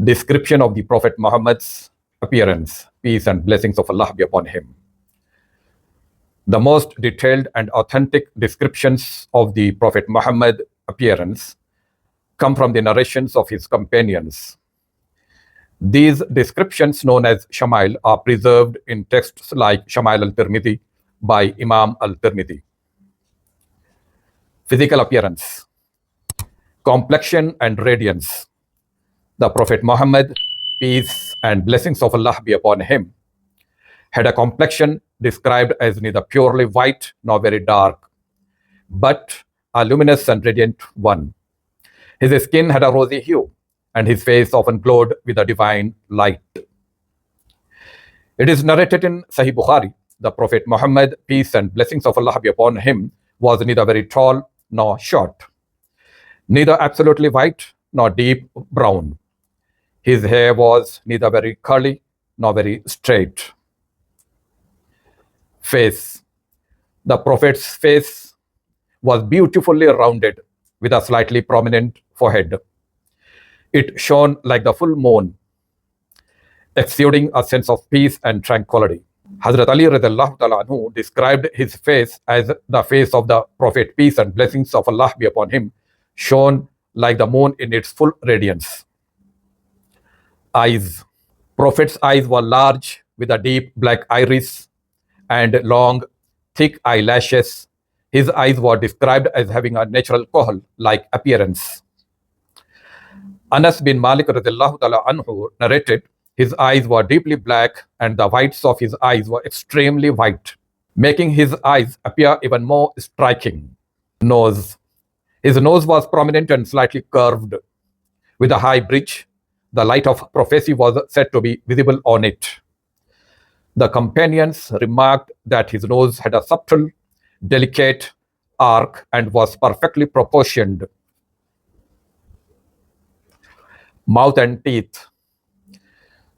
Description of the Prophet Muhammad's appearance, peace and blessings of Allah be upon him. The most detailed and authentic descriptions of the Prophet Muhammad appearance come from the narrations of his companions. These descriptions, known as Shama'il, are preserved in texts like Shama'il al-Tirmidhi by Imam al-Tirmidhi. Physical appearance, complexion and radiance. The Prophet Muhammad, peace and blessings of Allah be upon him, had a complexion described as neither purely white nor very dark, but a luminous and radiant one. His skin had a rosy hue, and his face often glowed with a divine light. It is narrated in Sahih Bukhari, the Prophet Muhammad, peace and blessings of Allah be upon him, was neither very tall nor short, neither absolutely white nor deep brown. His hair was neither very curly nor very straight. Face. The Prophet's face was beautifully rounded with a slightly prominent forehead. It shone like the full moon, exuding a sense of peace and tranquility. Hazrat Ali radhiyallahu ta'ala anhu described his face as the face of the Prophet, peace and blessings of Allah be upon him, shone like the moon in its full radiance. Eyes. Prophet's eyes were large with a deep black iris and long, thick eyelashes. His eyes were described as having a natural kohl-like appearance. Anas bin Malik radhiyallahu ta'ala anhu narrated, his eyes were deeply black and the whites of his eyes were extremely white, making his eyes appear even more striking. Nose. His nose was prominent and slightly curved, with a high bridge. The light of prophecy was said to be visible on it. The companions remarked that his nose had a subtle, delicate arc and was perfectly proportioned. Mouth and teeth.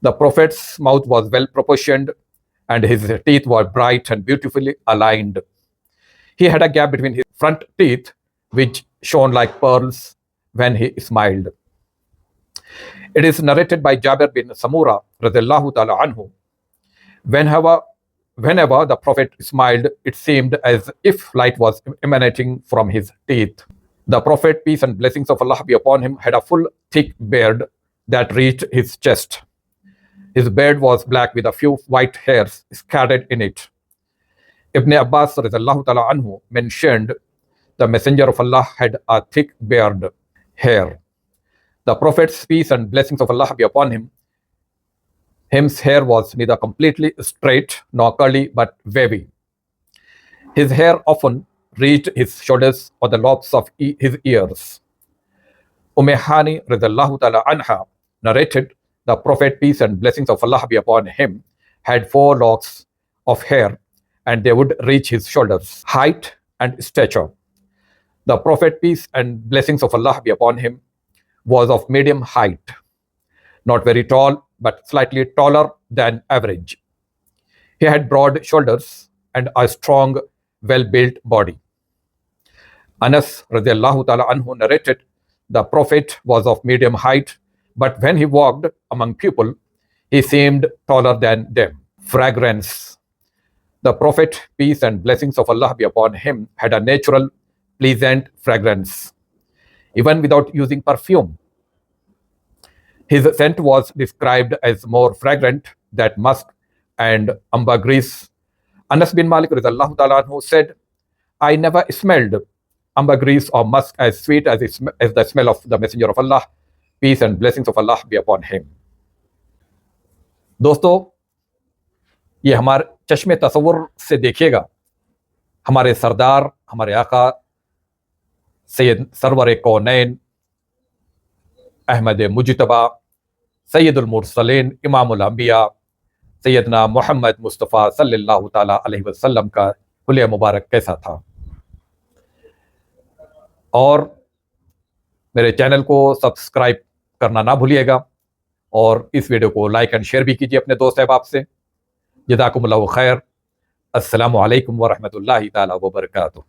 The Prophet's mouth was well proportioned and his teeth were bright and beautifully aligned. He had a gap between his front teeth which shone like pearls when he smiled. It is narrated by Jabir bin Samura radhiyallahu ta'ala anhu, whenever the Prophet smiled, it seemed as if light was emanating from his teeth. The Prophet, peace and blessings of Allah be upon him, had a full, thick beard that reached his chest. His beard was black with a few white hairs scattered in it. Ibn Abbas radhiyallahu ta'ala anhu mentioned the Messenger of Allah had a thick beard hair. The Prophet's peace and blessings of Allah be upon him, his hair was neither completely straight nor curly but wavy. His hair often reached his shoulders or the lobes of his ears. Hani radhiyallahu ta'ala anha narrated, the Prophet, peace and blessings of Allah be upon him, had 4 locks of hair and they would reach his shoulders. Height and stature. The Prophet, peace and blessings of Allah be upon him, was of medium height, not very tall, but slightly taller than average. He had broad shoulders and a strong, well-built body. Anas radhiyallahu ta'ala anhu narrated, the Prophet was of medium height, but when he walked among people, he seemed taller than them. Fragrance. The Prophet, peace and blessings of Allah be upon him, had a natural, pleasant fragrance, even without using perfume. His scent was described as more fragrant than musk and ambergris. Anas bin Malik radhiyallahu ta'ala anhu said, I never smelled ambergris or musk as sweet as the smell of the Messenger of Allah, peace and blessings of Allah be upon him. दोस्तों, ये हमारे चश्मे तसव्वुर से देखिएगा, हमारे सरदार, हमारे आका Syed server कौनैन Ahmad मुजतबा सैयदुल Mursaleen इमामुल अंबिया सैदना मोहम्मद मुस्तफ़ा सल्लल्लाहु ताला अलैहि वसल्लम का हुलिया मुबारक कैसा था। और मेरे चैनल को सब्सक्राइब करना ना भूलिएगा और इस वीडियो को लाइक एंड शेयर भी कीजिए अपने दोस्त अहबाब से। जज़ाकुमुल्लाहु खैर। अस्सलामु अलैकुम व रहमतुल्लाहि ताला व बरकातुहू।